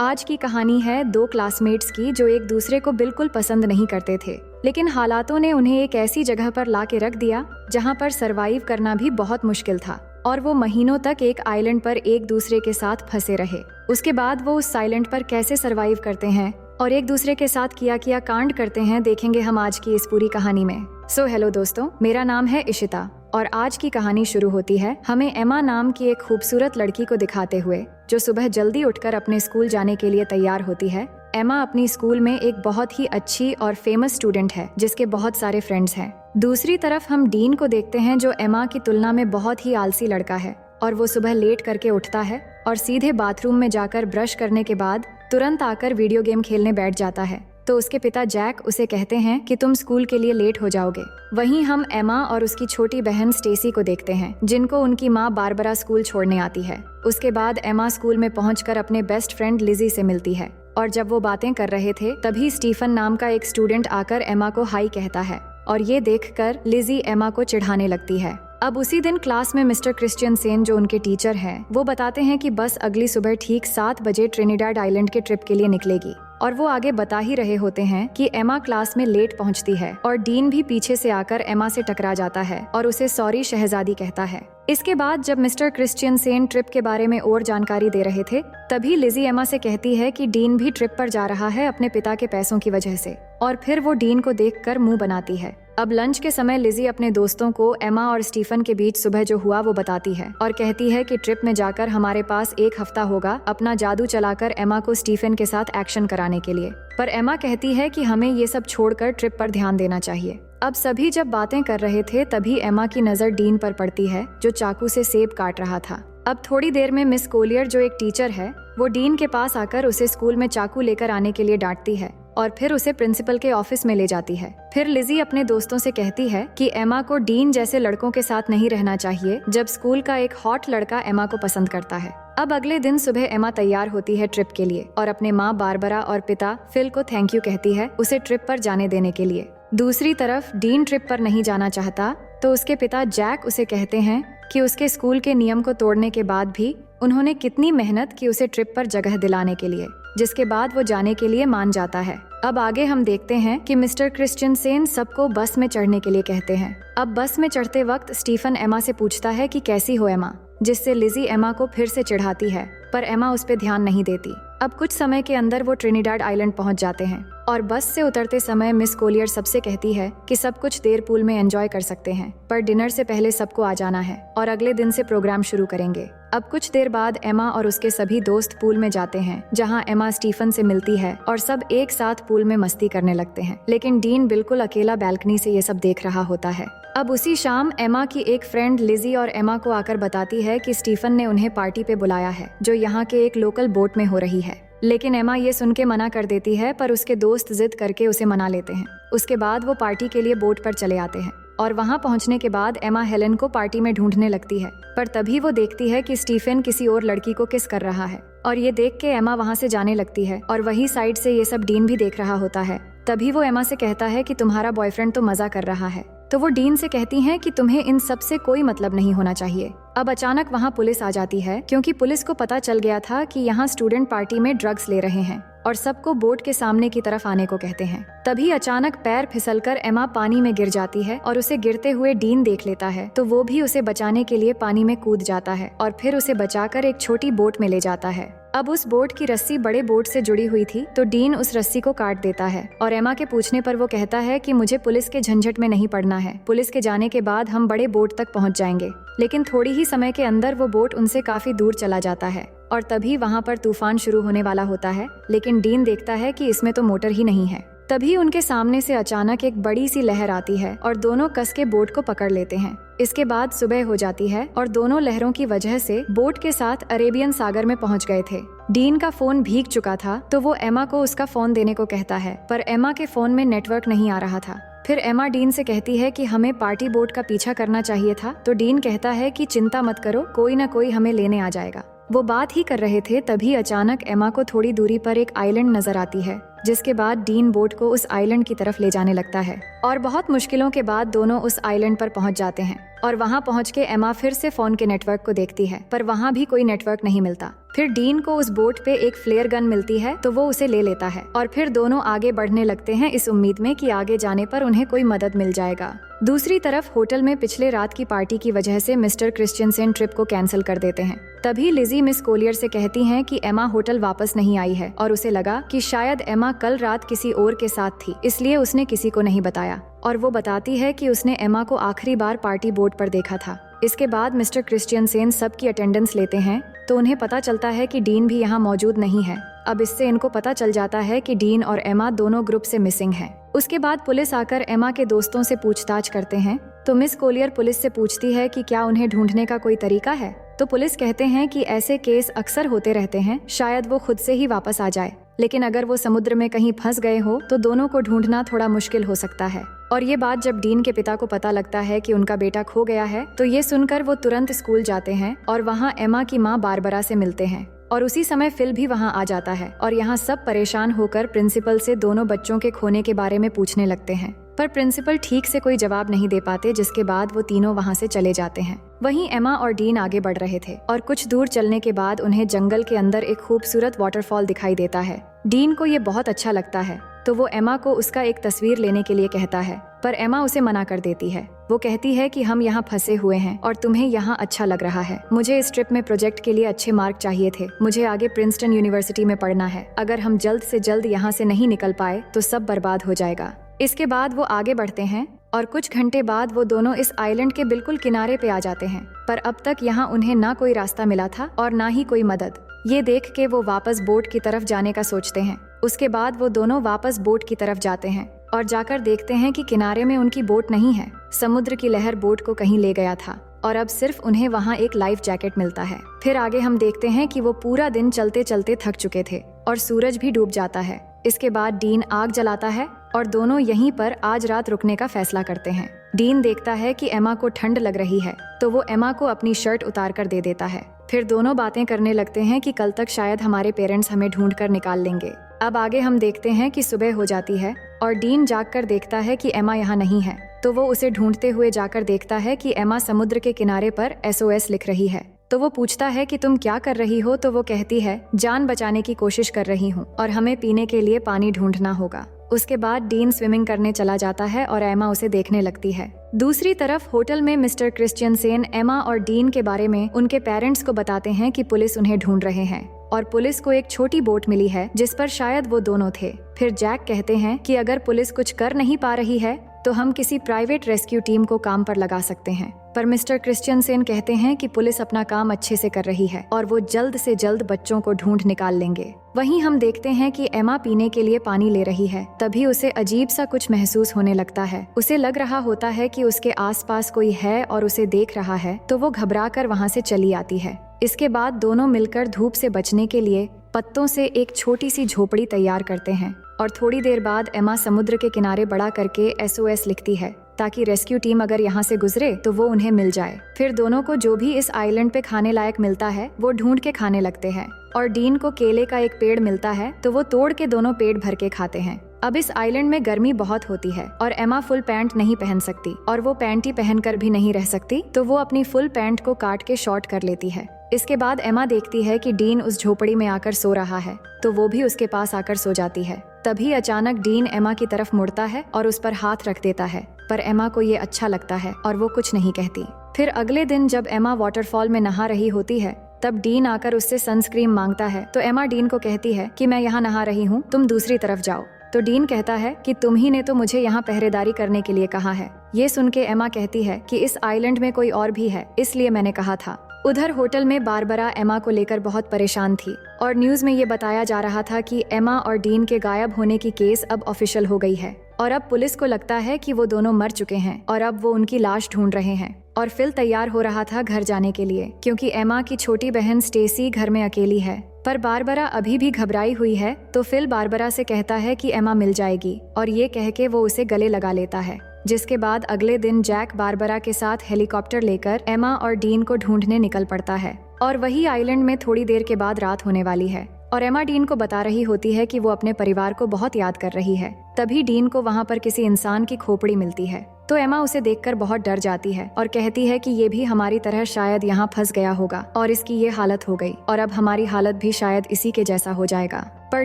आज की कहानी है दो क्लासमेट्स की जो एक दूसरे को बिल्कुल पसंद नहीं करते थे, लेकिन हालातों ने उन्हें एक ऐसी जगह पर ला के रख दिया जहाँ पर सरवाइव करना भी बहुत मुश्किल था और वो महीनों तक एक आइलैंड पर एक दूसरे के साथ फंसे रहे। उसके बाद वो उस आइलैंड पर कैसे सरवाइव करते हैं और एक दूसरे के साथ किया कांड करते हैं, देखेंगे हम आज की इस पूरी कहानी में। हेलो दोस्तों, मेरा नाम है इशिता और आज की कहानी शुरू होती है हमें एमा नाम की एक खूबसूरत लड़की को दिखाते हुए जो सुबह जल्दी उठकर अपने स्कूल जाने के लिए तैयार होती है। एमा अपनी स्कूल में एक बहुत ही अच्छी और फेमस स्टूडेंट है जिसके बहुत सारे फ्रेंड्स हैं। दूसरी तरफ हम डीन को देखते हैं जो एमा की तुलना में बहुत ही आलसी लड़का है और वो सुबह लेट करके उठता है और सीधे बाथरूम में जाकर ब्रश करने के बाद तुरंत आकर वीडियो गेम खेलने बैठ जाता है। तो उसके पिता जैक उसे कहते हैं कि तुम स्कूल के लिए लेट हो जाओगे। वहीं हम एमा और उसकी छोटी बहन स्टेसी को देखते हैं जिनको उनकी माँ बारबरा स्कूल छोड़ने आती है। उसके बाद एमा स्कूल में पहुंचकर अपने बेस्ट फ्रेंड लिजी से मिलती है और जब वो बातें कर रहे थे तभी स्टीफन नाम का एक स्टूडेंट आकर एमा को हाई कहता है और ये देखकर लिजी एमा को चिढ़ाने लगती है। अब उसी दिन क्लास में मिस्टर क्रिश्चियन सेन जो उनके टीचर हैं वो बताते हैं कि बस अगली सुबह ठीक 7 बजे ट्रिनिडाड आइलैंड के ट्रिप के लिए निकलेगी और वो आगे बता ही रहे होते हैं कि एमा क्लास में लेट पहुंचती है और डीन भी पीछे से आकर एमा से टकरा जाता है और उसे सॉरी शहजादी कहता है। इसके बाद जब मिस्टर क्रिश्चियन सेन ट्रिप के बारे में और जानकारी दे रहे थे तभी लिजी एमा से कहती है कि डीन भी ट्रिप पर जा रहा है अपने पिता के पैसों की वजह से और फिर वो डीन को देखकर मुंह बनाती है। अब लंच के समय लिजी अपने दोस्तों को एमा और स्टीफन के बीच सुबह जो हुआ वो बताती है और कहती है कि ट्रिप में जाकर हमारे पास 1 हफ्ता होगा अपना जादू चलाकर एमा को स्टीफन के साथ एक्शन कराने के लिए। पर एमा कहती है कि हमें ये सब छोड़कर ट्रिप पर ध्यान देना चाहिए। अब सभी जब बातें कर रहे थे तभी एमा की नजर डीन पर पड़ती है जो चाकू से सेब काट रहा था। अब थोड़ी देर में मिस कोलियर जो एक टीचर है वो डीन के पास आकर उसे स्कूल में चाकू लेकर आने के लिए डांटती है और फिर उसे प्रिंसिपल के ऑफिस में ले जाती है। फिर लिजी अपने दोस्तों से कहती है कि एमा को डीन जैसे लड़कों के साथ नहीं रहना चाहिए जब स्कूल का एक हॉट लड़का एमा को पसंद करता है। अब अगले दिन सुबह एमा तैयार होती है ट्रिप के लिए और अपने माँ बारबरा और पिता फिल को थैंक यू कहती है उसे ट्रिप पर जाने देने के लिए। दूसरी तरफ डीन ट्रिप पर नहीं जाना चाहता तो उसके पिता जैक उसे कहते हैं कि उसके स्कूल के नियम को तोड़ने के बाद भी उन्होंने कितनी मेहनत की उसे ट्रिप पर जगह दिलाने के लिए, जिसके बाद वो जाने के लिए मान जाता है। अब आगे हम देखते हैं कि मिस्टर क्रिश्चियन सेन सबको बस में चढ़ने के लिए कहते हैं। अब बस में चढ़ते वक्त स्टीफन एमा से पूछता है कि कैसी हो एमा, जिससे लिजी एमा को फिर से चिढ़ाती है पर एमा उस पे ध्यान नहीं देती। अब कुछ समय के अंदर वो ट्रिनिडाड आइलैंड पहुंच जाते हैं और बस से उतरते समय मिस कोलियर सबसे कहती है कि सब कुछ देर पूल में एंजॉय कर सकते हैं पर डिनर से पहले सबको आ जाना है और अगले दिन से प्रोग्राम शुरू करेंगे। अब कुछ देर बाद एमा और उसके सभी दोस्त पूल में जाते हैं जहां एमा स्टीफन से मिलती है और सब एक साथ पूल में मस्ती करने लगते हैं, लेकिन डीन बिल्कुल अकेला बैल्कनी से ये सब देख रहा होता है। अब उसी शाम एमा की एक फ्रेंड लिजी और एमा को आकर बताती है कि स्टीफन ने उन्हें पार्टी पे बुलाया है जो यहाँ के एक लोकल बोट में हो रही है, लेकिन एमा ये सुन के मना कर देती है पर उसके दोस्त जिद करके उसे मना लेते हैं। उसके बाद वो पार्टी के लिए बोट पर चले आते हैं और वहां पहुंचने के बाद एमा हेलन को पार्टी में ढूंढने लगती है पर तभी वो देखती है कि स्टीफन किसी और लड़की को किस कर रहा है और ये देख के एमा वहां से जाने लगती है और वही साइड से ये सब डीन भी देख रहा होता है। तभी वो एमा से कहता है कि तुम्हारा बॉयफ्रेंड तो मजा कर रहा है, तो वो डीन से कहती हैं कि तुम्हें इन सब से कोई मतलब नहीं होना चाहिए। अब अचानक वहाँ पुलिस आ जाती है क्योंकि पुलिस को पता चल गया था कि यहाँ स्टूडेंट पार्टी में ड्रग्स ले रहे हैं और सबको बोट के सामने की तरफ आने को कहते हैं। तभी अचानक पैर फिसलकर एमा पानी में गिर जाती है और उसे गिरते हुए डीन देख लेता है तो वो भी उसे बचाने के लिए पानी में कूद जाता है और फिर उसे बचाकर एक छोटी बोट में ले जाता है। अब उस बोट की रस्सी बड़े बोट से जुड़ी हुई थी तो डीन उस रस्सी को काट देता है और एमा के पूछने पर वो कहता है कि मुझे पुलिस के झंझट में नहीं पड़ना है, पुलिस के जाने के बाद हम बड़े बोट तक पहुंच जाएंगे। लेकिन थोड़ी ही समय के अंदर वो बोट उनसे काफी दूर चला जाता है और तभी वहाँ पर तूफान शुरू होने वाला होता है, लेकिन डीन देखता है कि इसमें तो मोटर ही नहीं है। तभी उनके सामने से अचानक एक बड़ी सी लहर आती है और दोनों कस के बोट को पकड़ लेते हैं। इसके बाद सुबह हो जाती है और दोनों लहरों की वजह से बोट के साथ अरेबियन सागर में पहुंच गए थे। डीन का फोन भीग चुका था तो वो एमा को उसका फोन देने को कहता है पर एमा के फोन में नेटवर्क नहीं आ रहा था। फिर एमा डीन से कहती है कि हमें पार्टी बोट का पीछा करना चाहिए था तो डीन कहता है कि चिंता मत करो, कोई ना कोई हमें लेने आ जाएगा। वो बात ही कर रहे थे तभी अचानक एमा को थोड़ी दूरी पर एक आइलैंड नजर आती है, जिसके बाद डीन बोट को उस आइलैंड की तरफ ले जाने लगता है और बहुत मुश्किलों के बाद दोनों उस आइलैंड पर पहुंच जाते हैं। और वहां पहुंच के एमा फिर से फोन के नेटवर्क को देखती है, पर वहां भी कोई नेटवर्क नहीं मिलता। फिर डीन को उस बोट पे एक फ्लेयर गन मिलती है तो वो उसे ले लेता है और फिर दोनों आगे बढ़ने लगते हैं इस उम्मीद में कि आगे जाने पर उन्हें कोई मदद मिल जाएगा। दूसरी तरफ होटल में पिछले रात की पार्टी की वजह से मिस्टर क्रिश्चियनसेन ट्रिप को कैंसिल कर देते हैं। तभी लिजी मिस कोलियर से कहती हैं कि एमा होटल वापस नहीं आई है और उसे लगा कि शायद एमा कल रात किसी और के साथ थी, इसलिए उसने किसी को नहीं बताया। और वो बताती है कि उसने एमा को आखिरी बार पार्टी बोट पर देखा था। इसके बाद मिस्टर क्रिश्चियनसेन सबकी अटेंडेंस लेते हैं तो उन्हें पता चलता है कि डीन भी यहाँ मौजूद नहीं है। अब इससे इनको पता चल जाता है कि डीन और एमा दोनों ग्रुप से मिसिंग हैं। उसके बाद पुलिस आकर एमा के दोस्तों से पूछताछ करते हैं तो मिस कोलियर पुलिस से पूछती है कि क्या उन्हें ढूंढने का कोई तरीका है। तो पुलिस कहते हैं कि ऐसे केस अक्सर होते रहते हैं, शायद वो खुद से ही वापस आ जाए, लेकिन अगर वो समुद्र में कहीं फंस गए हो तो दोनों को ढूंढना थोड़ा मुश्किल हो सकता है। और ये बात जब डीन के पिता को पता लगता है कि उनका बेटा खो गया है तो ये सुनकर वो तुरंत स्कूल जाते हैं और वहाँ एमा की माँ बारबरा से मिलते हैं। और उसी समय फिल भी वहाँ आ जाता है और यहाँ सब परेशान होकर प्रिंसिपल से दोनों बच्चों के खोने के बारे में पूछने लगते हैं, पर प्रिंसिपल ठीक से कोई जवाब नहीं दे पाते, जिसके बाद वो तीनों वहाँ से चले जाते हैं। वहीं एमा और डीन आगे बढ़ रहे थे और कुछ दूर चलने के बाद उन्हें जंगल के अंदर एक खूबसूरत वाटरफॉल दिखाई देता है। डीन को ये बहुत अच्छा लगता है तो वो एमा को उसका एक तस्वीर लेने के लिए कहता है, पर एमा उसे मना कर देती है। वो कहती है कि हम यहाँ फंसे हुए हैं और तुम्हें यहाँ अच्छा लग रहा है। मुझे इस ट्रिप में प्रोजेक्ट के लिए अच्छे मार्क चाहिए थे, मुझे आगे प्रिंसटन यूनिवर्सिटी में पढ़ना है। अगर हम जल्द से जल्द यहाँ से नहीं निकल पाए तो सब बर्बाद हो जाएगा। इसके बाद वो आगे बढ़ते हैं और कुछ घंटे बाद वो दोनों इस आइलैंड के बिल्कुल किनारे पे आ जाते हैं, पर अब तक यहाँ उन्हें ना कोई रास्ता मिला था और ना ही कोई मदद। ये देख के वो वापस बोट की तरफ जाने का सोचते हैं। उसके बाद वो दोनों वापस बोट की तरफ जाते हैं और जाकर देखते हैं कि किनारे में उनकी बोट नहीं है। समुद्र की लहर बोट को कहीं ले गया था और अब सिर्फ उन्हें वहाँ एक लाइफ जैकेट मिलता है। फिर आगे हम देखते हैं कि वो पूरा दिन चलते चलते थक चुके थे और सूरज भी डूब जाता है। इसके बाद डीन आग जलाता है और दोनों यहीं पर आज रात रुकने का फैसला करते हैं। डीन देखता है कि एमा को ठंड लग रही है तो वो एमा को अपनी शर्ट उतार कर दे देता है। फिर दोनों बातें करने लगते हैं कि कल तक शायद हमारे पेरेंट्स हमें ढूंढ कर निकाल लेंगे। अब आगे हम देखते हैं कि सुबह हो जाती है और डीन जागकर देखता है कि एमा यहाँ नहीं है, तो वो उसे ढूंढते हुए जाकर देखता है कि एमा समुद्र के किनारे पर SOS लिख रही है। तो वो पूछता है कि तुम क्या कर रही हो, तो वो कहती है जान बचाने की कोशिश कर रही हूँ और हमें पीने के लिए पानी ढूंढना होगा। उसके बाद डीन स्विमिंग करने चला जाता है और एमा उसे देखने लगती है। दूसरी तरफ होटल में मिस्टर क्रिश्चियनसेन एमा और डीन के बारे में उनके पेरेंट्स को बताते हैं कि पुलिस उन्हें ढूंढ रहे हैं और पुलिस को एक छोटी बोट मिली है जिस पर शायद वो दोनों थे। फिर जैक कहते हैं कि अगर पुलिस कुछ कर नहीं पा रही है तो हम किसी प्राइवेट रेस्क्यू टीम को काम पर लगा सकते हैं, पर मिस्टर क्रिश्चियनसेन कहते हैं कि पुलिस अपना काम अच्छे से कर रही है और वो जल्द से जल्द बच्चों को ढूंढ निकाल लेंगे। वहीं हम देखते हैं कि एमा पीने के लिए पानी ले रही है, तभी उसे अजीब सा कुछ महसूस होने लगता है। उसे लग रहा होता है कि उसके आसपास कोई है और उसे देख रहा है, तो वो घबराकर वहाँ से चली आती है। इसके बाद दोनों मिलकर धूप से बचने के लिए पत्तों से एक छोटी सी झोपड़ी तैयार करते हैं और थोड़ी देर बाद एमा समुद्र के किनारे बड़ा करके SOS लिखती है ताकि रेस्क्यू टीम अगर यहाँ से गुजरे तो वो उन्हें मिल जाए। फिर दोनों को जो भी इस आइलैंड पे खाने लायक मिलता है वो ढूंढ के खाने लगते हैं और डीन को केले का एक पेड़ मिलता है तो वो तोड़ के दोनों पेट भर के खाते हैं। अब इस आइलैंड में गर्मी बहुत होती है और एमा फुल पैंट नहीं पहन सकती और वो पैंटी पहनकर भी नहीं रह सकती, तो वो अपनी फुल पैंट को काट के शॉर्ट कर लेती है। इसके बाद एमा देखती है कि डीन उस झोपड़ी में आकर सो रहा है, तो वो भी उसके पास आकर सो जाती है। तभी अचानक डीन एमा की तरफ मुड़ता है और उस पर हाथ रख देता है, पर एमा को ये अच्छा लगता है और वो कुछ नहीं कहती। फिर अगले दिन जब एमा वाटरफॉल में नहा रही होती है तब डीन आकर उससे सनस्क्रीन मांगता है, तो एमा डीन को कहती है कि मैं यहाँ नहा रही हूँ, तुम दूसरी तरफ जाओ। तो डीन कहता है कि तुम ही ने तो मुझे यहाँ पहरेदारी करने के लिए कहा है। ये सुन के एमा कहती है कि इस आइलैंड में कोई और भी है, इसलिए मैंने कहा था। उधर होटल में बारबरा एमा को लेकर बहुत परेशान थी और न्यूज में ये बताया जा रहा था कि एमा और डीन के गायब होने की केस अब ऑफिशियल हो गई है और अब पुलिस को लगता है कि वो दोनों मर चुके हैं और अब वो उनकी लाश ढूंढ रहे हैं। और फिल तैयार हो रहा था घर जाने के लिए क्योंकि एमा की छोटी बहन स्टेसी घर में अकेली है, पर बारबरा अभी भी घबराई हुई है। तो फिल बारबरा से कहता है कि एमा मिल जाएगी और ये कह के वो उसे गले लगा लेता है। जिसके बाद अगले दिन जैक बारबरा के साथ हेलीकॉप्टर लेकर एमा और डीन को ढूंढने निकल पड़ता है और वही आइलैंड में थोड़ी देर के बाद रात होने वाली है और एमा डीन को बता रही होती है कि वो अपने परिवार को बहुत याद कर रही है। तभी डीन को वहाँ पर किसी इंसान की खोपड़ी मिलती है तो एमा उसे देखकर बहुत डर जाती है और कहती है कि ये भी हमारी तरह शायद यहाँ फंस गया होगा और इसकी ये हालत हो गई और अब हमारी हालत भी शायद इसी के जैसा हो जाएगा। पर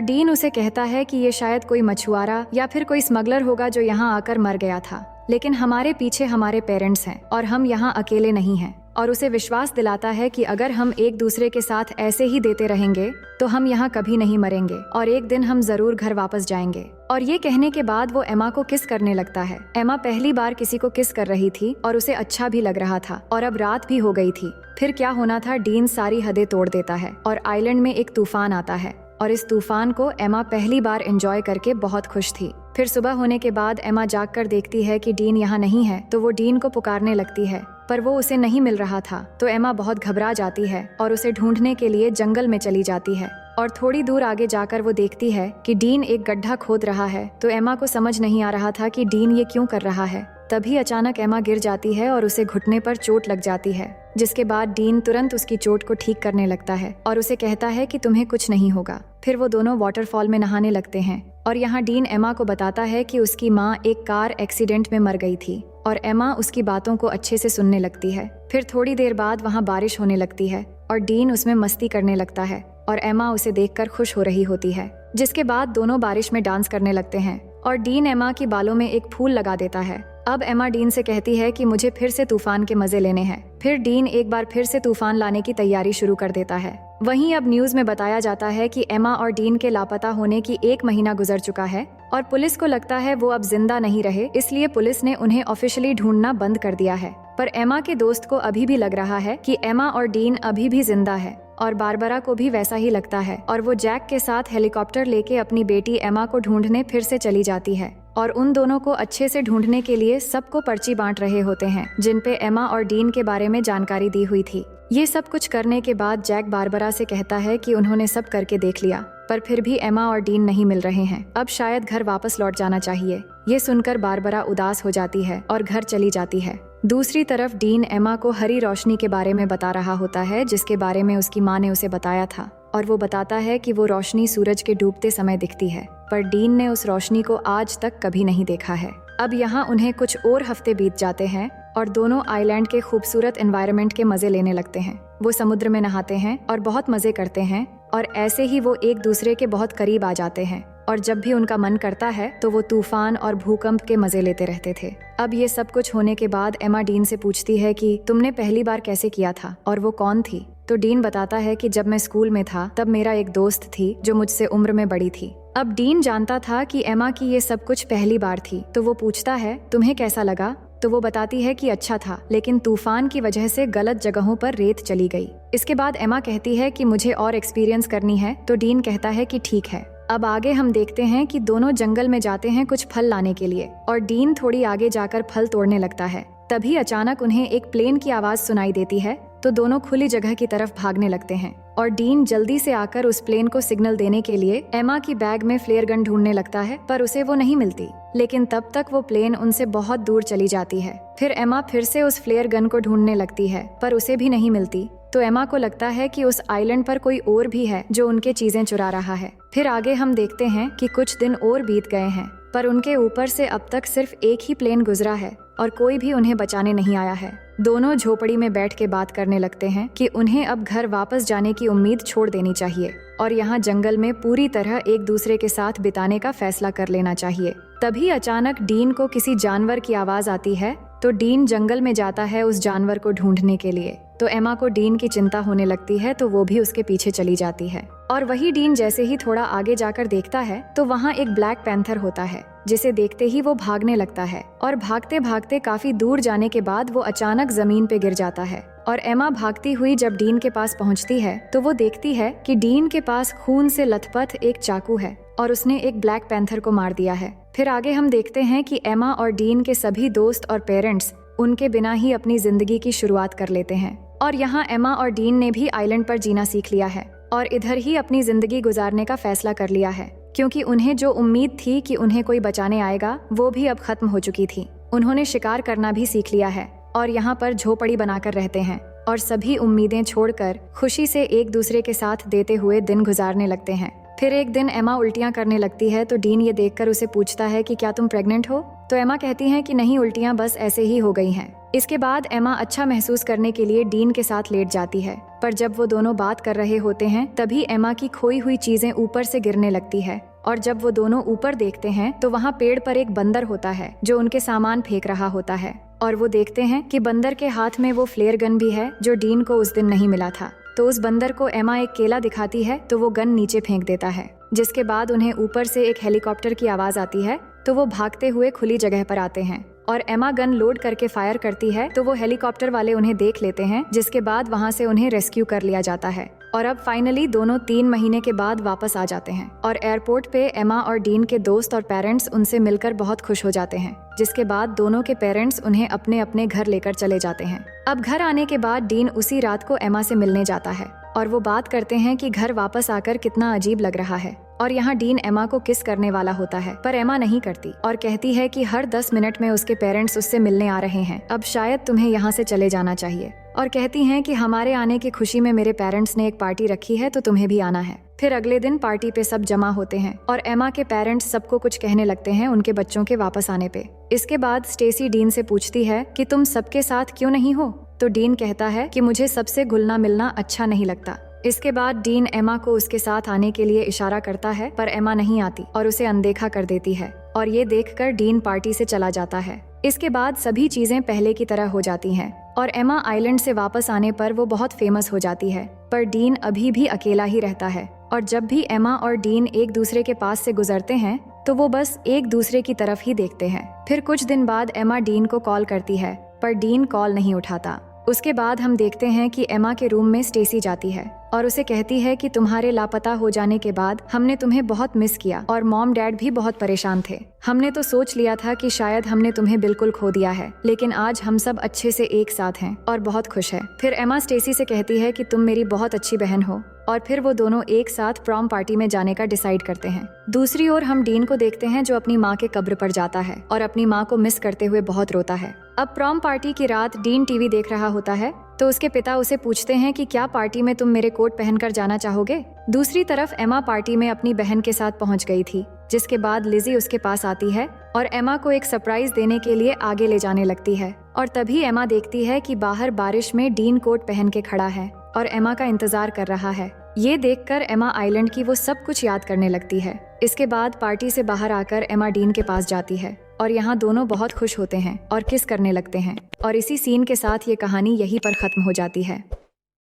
डीन उसे कहता है कि ये शायद कोई मछुआरा या फिर कोई स्मगलर होगा जो यहाँ आकर मर गया था, लेकिन हमारे पीछे हमारे पेरेंट्स हैं और हम यहाँ अकेले नहीं हैं। और उसे विश्वास दिलाता है कि अगर हम एक दूसरे के साथ ऐसे ही देते रहेंगे तो हम यहाँ कभी नहीं मरेंगे और एक दिन हम जरूर घर वापस जाएंगे। और ये कहने के बाद वो एमा को किस करने लगता है। एमा पहली बार किसी को किस कर रही थी और उसे अच्छा भी लग रहा था और अब रात भी हो गई थी। फिर क्या होना था, डीन सारी हदें तोड़ देता है और आइलैंड में एक तूफान आता है और इस तूफान को एमा पहली बार एंजॉय करके बहुत खुश थी। फिर सुबह होने के बाद एमा जाग कर देखती है कि डीन यहाँ नहीं है तो वो डीन को पुकारने लगती है पर वो उसे नहीं मिल रहा था। तो एमा बहुत घबरा जाती है और उसे ढूंढने के लिए जंगल में चली जाती है और थोड़ी दूर आगे जाकर वो देखती है कि डीन एक गड्ढा खोद रहा है। तो एमा को समझ नहीं आ रहा था कि डीन ये क्यों कर रहा है। तभी अचानक एमा गिर जाती है और उसे घुटने पर चोट लग जाती है, जिसके बाद डीन तुरंत उसकी चोट को ठीक करने लगता है और उसे कहता है कि तुम्हें कुछ नहीं होगा। फिर वो दोनों वाटरफॉल में नहाने लगते हैं और यहाँ डीन एमा को बताता है कि उसकी माँ एक कार एक्सीडेंट में मर गई थी और एमा उसकी बातों को अच्छे से सुनने लगती है। फिर थोड़ी देर बाद वहाँ बारिश होने लगती है और डीन उसमें मस्ती करने लगता है और एमा उसे देखकर खुश हो रही होती है, जिसके बाद दोनों बारिश में डांस करने लगते हैं और डीन एमा की बालों में एक फूल लगा देता है। अब एमा डीन से कहती है कि मुझे फिर से तूफान के मजे लेने हैं। फिर डीन एक बार फिर से तूफान लाने की तैयारी शुरू कर देता है। वहीं अब न्यूज में बताया जाता है कि एमा और डीन के लापता होने की 1 महीना गुजर चुका है और पुलिस को लगता है वो अब जिंदा नहीं रहे, इसलिए पुलिस ने उन्हें ऑफिशियली ढूंढना बंद कर दिया है। पर एमा के दोस्त को अभी भी लग रहा है कि एमा और डीन अभी भी जिंदा है और बारबरा को भी वैसा ही लगता है और वो जैक के साथ हेलीकॉप्टर लेके अपनी बेटी एमा को ढूंढने फिर से चली जाती है और उन दोनों को अच्छे से ढूंढने के लिए सबको पर्ची बांट रहे होते हैं जिन पे एमा और डीन के बारे में जानकारी दी हुई थी। ये सब कुछ करने के बाद जैक बारबरा से कहता है कि उन्होंने सब करके देख लिया पर फिर भी एमा और डीन नहीं मिल रहे हैं, अब शायद घर वापस लौट जाना चाहिए। ये सुनकर बारबरा उदास हो जाती है और घर चली जाती है। दूसरी तरफ डीन एमा को हरी रोशनी के बारे में बता रहा होता है जिसके बारे में उसकी माँ ने उसे बताया था और वो बताता है कि वो रोशनी सूरज के डूबते समय दिखती है, पर डीन ने उस रोशनी को आज तक कभी नहीं देखा है। अब यहाँ उन्हें कुछ और हफ्ते बीत जाते हैं और दोनों आइलैंड के खूबसूरत एनवायरनमेंट के मजे लेने लगते हैं। वो समुद्र में नहाते हैं और बहुत मजे करते हैं और ऐसे ही वो एक दूसरे के बहुत करीब आ जाते हैं और जब भी उनका मन करता है तो वो तूफान और भूकंप के मजे लेते रहते थे। अब ये सब कुछ होने के बाद एमा डीन से पूछती है कि तुमने पहली बार कैसे किया था और वो कौन थी। तो डीन बताता है कि जब मैं स्कूल में था तब मेरा एक दोस्त थी जो मुझसे उम्र में बड़ी थी। अब डीन जानता था कि एमा की ये सब कुछ पहली बार थी, तो वो पूछता है तुम्हें कैसा लगा। तो वो बताती है कि अच्छा था, लेकिन तूफान की वजह से गलत जगहों पर रेत चली गई। इसके बाद एमा कहती है कि मुझे और एक्सपीरियंस करनी है, तो डीन कहता है कि ठीक है। अब आगे हम देखते हैं कि दोनों जंगल में जाते हैं कुछ फल लाने के लिए और डीन थोड़ी आगे जाकर फल तोड़ने लगता है। तभी अचानक उन्हें एक प्लेन की आवाज सुनाई देती है, तो दोनों खुली जगह की तरफ भागने लगते हैं और डीन जल्दी से आकर उस प्लेन को सिग्नल देने के लिए एमा की बैग में फ्लेयर गन ढूंढने लगता है, पर उसे वो नहीं मिलती। लेकिन तब तक वो प्लेन उनसे बहुत दूर चली जाती है। फिर एमा फिर से उस फ्लेयर गन को ढूंढने लगती है, पर उसे भी नहीं मिलती। तो एमा को लगता है कि उस आइलैंड पर कोई और भी है जो उनके चीजें चुरा रहा है। फिर आगे हम देखते हैं कि कुछ दिन और बीत गए हैं, पर उनके ऊपर से अब तक सिर्फ एक ही प्लेन गुजरा है और कोई भी उन्हें बचाने नहीं आया है। दोनों झोपड़ी में बैठ के बात करने लगते हैं कि उन्हें अब घर वापस जाने की उम्मीद छोड़ देनी चाहिए और यहाँ जंगल में पूरी तरह एक दूसरे के साथ बिताने का फैसला कर लेना चाहिए। तभी अचानक डीन को किसी जानवर की आवाज आती है, तो डीन जंगल में जाता है उस जानवर को ढूंढने के लिए। तो एमा को डीन की चिंता होने लगती है, तो वो भी उसके पीछे चली जाती है। और वही डीन जैसे ही थोड़ा आगे जाकर देखता है तो वहाँ एक ब्लैक पैंथर होता है, जिसे देखते ही वो भागने लगता है और भागते भागते काफी दूर जाने के बाद वो अचानक जमीन पे गिर जाता है। और एमा भागती हुई जब डीन के पास पहुँचती है तो वो देखती है कि डीन के पास खून से लथपथ एक चाकू है और उसने एक ब्लैक पैंथर को मार दिया है। फिर आगे हम देखते हैं कि एमा और डीन के सभी दोस्त और पेरेंट्स उनके बिना ही अपनी जिंदगी की शुरुआत कर लेते हैं और यहाँ एमा और डीन ने भी आइलैंड पर जीना सीख लिया है और इधर ही अपनी जिंदगी गुजारने का फैसला कर लिया है, क्योंकि उन्हें जो उम्मीद थी कि उन्हें कोई बचाने आएगा वो भी अब खत्म हो चुकी थी। उन्होंने शिकार करना भी सीख लिया है और यहाँ पर झोपड़ी बनाकर रहते हैं और सभी उम्मीदें छोड़कर खुशी से एक दूसरे के साथ देते हुए दिन गुजारने लगते हैं। फिर एक दिन एमा उल्टियां करने लगती है तो डीन ये देखकर उसे पूछता है कि क्या तुम प्रेग्नेंट हो? तो एमा कहती है कि नहीं, उल्टियां बस ऐसे ही हो गई हैं। इसके बाद एमा अच्छा महसूस करने के लिए डीन के साथ लेट जाती है, पर जब वो दोनों बात कर रहे होते हैं तभी एमा की खोई हुई चीजें ऊपर से गिरने लगती है और जब वो दोनों ऊपर देखते हैं तो वहाँ पेड़ पर एक बंदर होता है जो उनके सामान फेंक रहा होता है और वो देखते हैं कि बंदर के हाथ में वो फ्लेयर गन भी है जो डीन को उस दिन नहीं मिला था। तो उस बंदर को एमा एक केला दिखाती है तो वो गन नीचे फेंक देता है, जिसके बाद उन्हें ऊपर से एक हेलीकॉप्टर की आवाज आती है तो वो भागते हुए खुली जगह पर आते हैं और एमा गन लोड करके फायर करती है तो वो हेलीकॉप्टर वाले उन्हें देख लेते हैं, जिसके बाद वहाँ से उन्हें रेस्क्यू कर लिया जाता है और अब फाइनली दोनों 3 महीने के बाद वापस आ जाते हैं और एयरपोर्ट पे एमा और डीन के दोस्त और पेरेंट्स उनसे मिलकर बहुत खुश हो जाते हैं, जिसके बाद दोनों के पेरेंट्स उन्हें अपने अपने घर लेकर चले जाते हैं। अब घर आने के बाद डीन उसी रात को एमा से मिलने जाता है और वो बात करते हैं कि घर वापस आकर कितना अजीब लग रहा है और यहाँ डीन एमा को किस करने वाला होता है, पर एमा नहीं करती और कहती है कि हर 10 मिनट में उसके पेरेंट्स उससे मिलने आ रहे हैं, अब शायद तुम्हें यहाँ से चले जाना चाहिए। और कहती हैं कि हमारे आने की खुशी में मेरे पेरेंट्स ने एक पार्टी रखी है तो तुम्हें भी आना है। फिर अगले दिन पार्टी पे सब जमा होते हैं और एमा के पेरेंट्स सबको कुछ कहने लगते हैं उनके बच्चों के वापस आने पे। इसके बाद स्टेसी डीन से पूछती है कि तुम सबके साथ क्यों नहीं हो? तो डीन कहता है कि मुझे सबसे घुलना मिलना अच्छा नहीं लगता। इसके बाद डीन एमा को उसके साथ आने के लिए इशारा करता है पर एमा नहीं आती और उसे अनदेखा कर देती है और ये देखकर डीन पार्टी से चला जाता है। इसके बाद सभी चीजें पहले की तरह हो जाती हैं और एमा आइलैंड से वापस आने पर वो बहुत फेमस हो जाती है, पर डीन अभी भी अकेला ही रहता है और जब भी एमा और डीन एक दूसरे के पास से गुजरते हैं तो वो बस एक दूसरे की तरफ ही देखते हैं। फिर कुछ दिन बाद एमा डीन को कॉल करती है पर डीन कॉल नहीं उठाता। उसके बाद हम देखते हैं कि एमा के रूम में स्टेसी जाती है और उसे कहती है कि तुम्हारे लापता हो जाने के बाद हमने तुम्हें बहुत मिस किया और मॉम डैड भी बहुत परेशान थे। हमने तो सोच लिया था कि शायद हमने तुम्हें बिल्कुल खो दिया है, लेकिन आज हम सब अच्छे से एक साथ हैं और बहुत खुश है। फिर एमा स्टेसी से कहती है कि तुम मेरी बहुत अच्छी बहन हो और फिर वो दोनों एक साथ प्रॉम पार्टी में जाने का डिसाइड करते हैं। दूसरी ओर हम डीन को देखते हैं जो अपनी माँ के कब्र पर जाता है और अपनी माँ को मिस करते हुए बहुत रोता है। अब प्रॉम पार्टी की रात डीन टीवी देख रहा होता है तो उसके पिता उसे पूछते हैं कि क्या पार्टी में तुम मेरे कोट पहनकर जाना चाहोगे? दूसरी तरफ एमा पार्टी में अपनी बहन के साथ पहुंच गई थी, जिसके बाद लिजी उसके पास आती है और एमा को एक सरप्राइज देने के लिए आगे ले जाने लगती है और तभी एमा देखती है कि बाहर बारिश में डीन कोट पहन के खड़ा है और एमा का इंतजार कर रहा है। ये देखकर एमा आइलैंड की वो सब कुछ याद करने लगती है। इसके बाद पार्टी से बाहर आकर एमा डीन के पास जाती है और यहाँ दोनों बहुत खुश होते हैं और किस करने लगते हैं और इसी सीन के साथ ये कहानी यहीं पर खत्म हो जाती है।